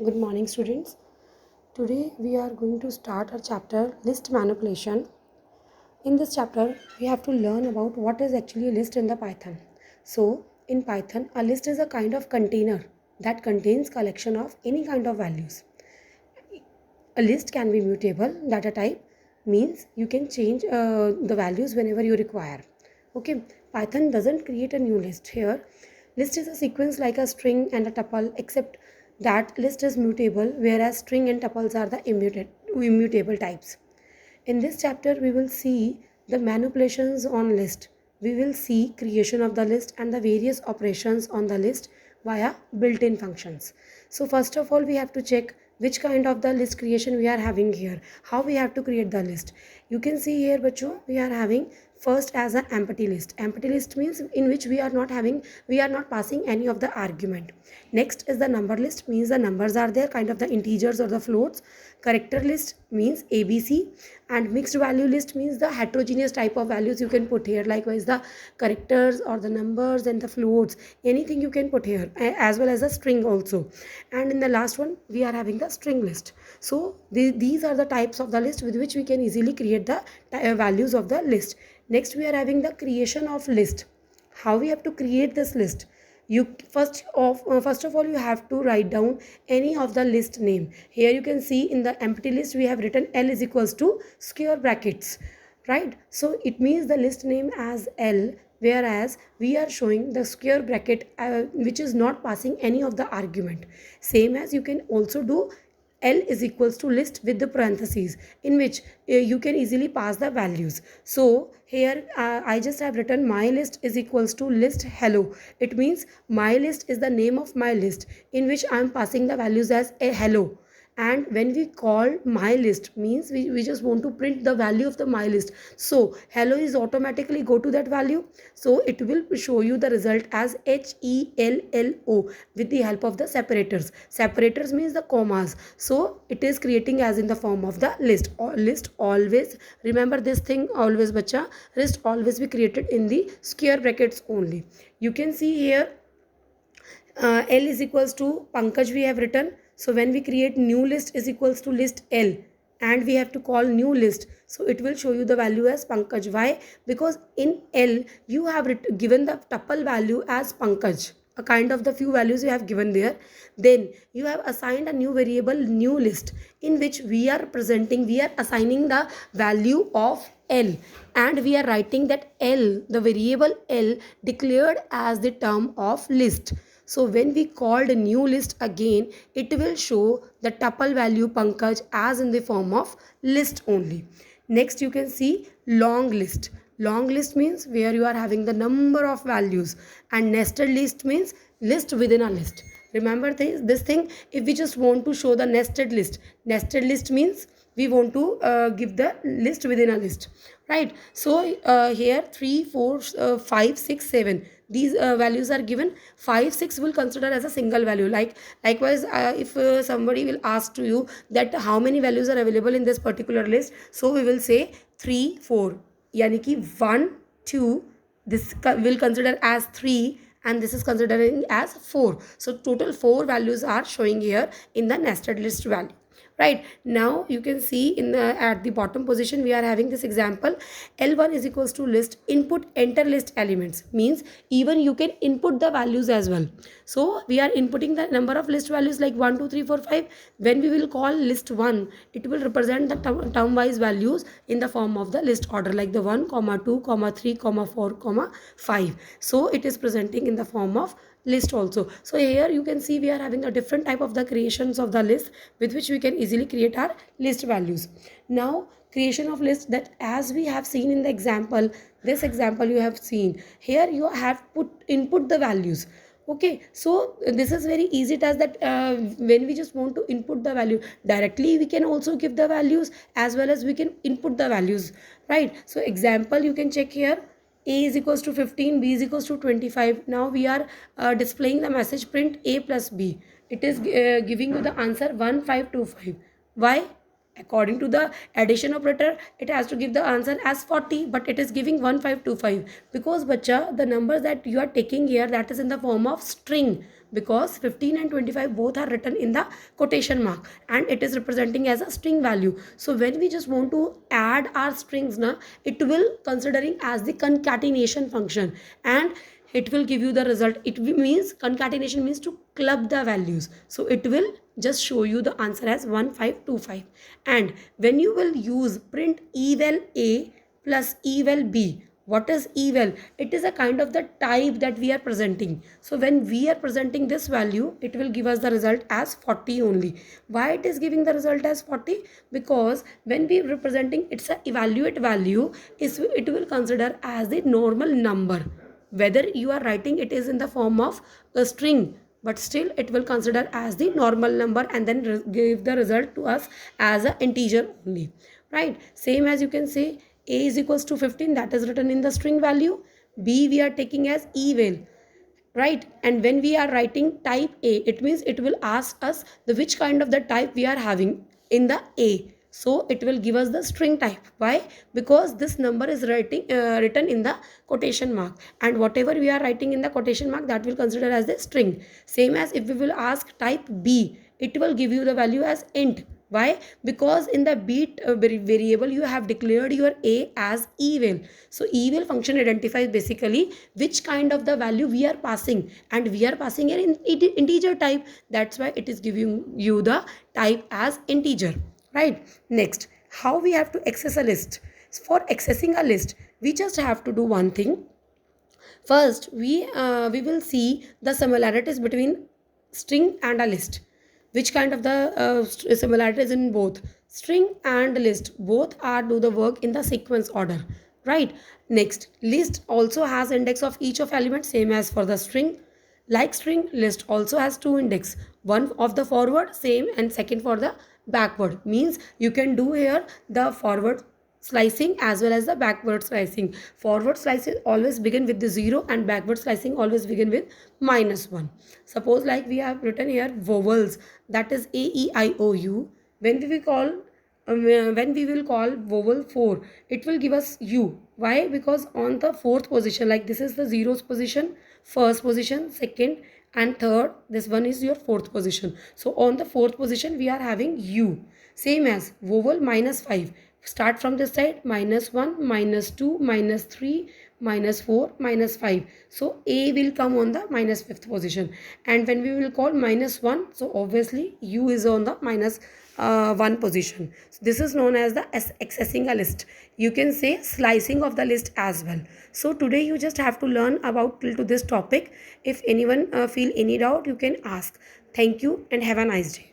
Good morning, students. Today we are going to start our chapter list manipulation. In this chapter, we have to learn about what is actually a list in the Python. So, in Python, a list is a kind of container that contains collection of any kind of values. A list can be mutable. Data type means you can change the values whenever you require. Okay, Python doesn't create a new list here. List is a sequence like a string and a tuple, except that list is mutable, whereas string and tuples are the immutable types. In this chapter, we will see the manipulations on list. We will see creation of the list and the various operations on the list via built-in functions. So first of all, we have to check which kind of the list creation we are having here. How we have to create the list. You can see here, bacho, we are having first as an empty list. Empty list means in which we are not passing any of the argument. Next is the number list, means the numbers are there, kind of the integers or the floats. Character list means ABC, and mixed value list means the heterogeneous type of values you can put here, likewise the characters or the numbers and the floats, anything you can put here, as well as a string also. And in the last one we are having the string list. So these are the types of the list with which we can easily create the values of the list. Next we are having the creation of list. How we have to create this list? You first of all you have to write down any of the list name. Here you can see in the empty list we have written L is equals to square brackets, right? So it means the list name as L, whereas we are showing the square bracket which is not passing any of the argument. Same as you can also do L is equals to list with the parentheses, in which you can easily pass the values. So here I just have written my list is equals to list hello. It means my list is the name of my list, in which I am passing the values as a hello. And when we call my list means we just want to print the value of the my list, so hello is automatically go to that value, so it will show you the result as HELLO with the help of the separators means the commas, so it is creating as in the form of the list. List always, remember this thing always bacha, list always be created in the square brackets only. You can see here L is equals to Pankaj we have written. So when we create new list is equals to list L, and we have to call new list, so it will show you the value as Pankaj. Why? Because in L you have given the tuple value as Pankaj, a kind of the few values you have given there. Then you have assigned a new variable new list, in which we are assigning the value of L, and we are writing that L, the variable L declared as the term of list. So when we called a new list again, it will show the tuple value Pankaj as in the form of list only. Next you can see long list. Long list means where you are having the number of values, and nested list means list within a list. Remember this thing, if we just want to show the nested list means we want to give the list within a list, right? So here 3 4 5 6 7, these values are given. 5 6 will consider as a single value. Likewise if somebody will ask to you that how many values are available in this particular list, so we will say 3 4, yani ki 1 2, this will consider as 3, and this is considering as 4. So total 4 values are showing here in the nested list value. Right now you can see in the at the bottom position we are having this example. L1 is equals to list input enter list elements, means even you can input the values as well. So we are inputting the number of list values like 1 2 3 4 5. When we will call list 1, it will represent the term wise values in the form of the list order, like the 1 comma 2 comma 3 comma 4 comma 5. So it is presenting in the form of list also. So here you can see we are having a different type of the creations of the list with which we can easily create our list values. Now creation of list, that as we have seen in the example, this example you have seen here, you have input the values. Okay, so this is very easy task that when we just want to input the value directly, we can also give the values as well as we can input the values, right? So example you can check here, a is equals to 15, b is equals to 25. Now we are displaying the message print a plus b. It is giving you the answer 1525. Why? According to the addition operator, it has to give the answer as 40, but it is giving 1525 because bacha, the numbers that you are taking here, that is in the form of string. because 15 and 25 both are written in the quotation mark and it is representing as a string value. So when we just want to add our strings na, it will considering as the concatenation function and it will give you the result. It means concatenation means to club the values, so it will just show you the answer as 1525. And when you will use print eval a plus eval b, what is eval? It is a kind of the type that we are presenting. So when we are presenting this value, it will give us the result as 40 only. Why it is giving the result as 40? Because when we representing it's a evaluate value, it will consider as the normal number. Whether you are writing it is in the form of a string, but still it will consider as the normal number and then give the result to us as an integer only, right? Same as you can say a is equals to 15, that is written in the string value. B we are taking as eval, right? And when we are writing type a, it means it will ask us the which kind of the type we are having in the a, so it will give us the string type. Why? Because this number is written in the quotation mark, and whatever we are writing in the quotation mark, that will consider as the string. Same as if we will ask type b, it will give you the value as int. Why? Because in the beat variable you have declared your a as eval. So eval function identifies basically which kind of the value we are passing, and we are passing an integer type. That's why it is giving you the type as integer, right? Next, how we have to access a list? For accessing a list, we just have to do one thing. First, we will see the similarities between string and a list. Which kind of the similarities in both string and list? Both are do the work in the sequence order, right? Next, list also has index of each of element, same as for the string. Like string, list also has two index, one of the forward same and second for the backward. Means you can do here the forward slicing as well as the backward slicing. Forward slicing always begin with the 0 and backward slicing always begin with -1. Suppose like we have written here vowels, that is a e i o u. When we will call vowel 4, it will give us u. Why? Because on the fourth position, like this is the zeros position, first position, second and third, this one is your fourth position. So on the fourth position we are having u. Same as vowel -5, start from this side, -1, -2, -3, -4, -5. So a will come on the -5th position, and when we will call -1, so obviously u is on the -1 position. So this is known as the accessing a list. You can say slicing of the list as well. So today you just have to learn about till to this topic. If anyone feel any doubt, you can ask. Thank you and have a nice day.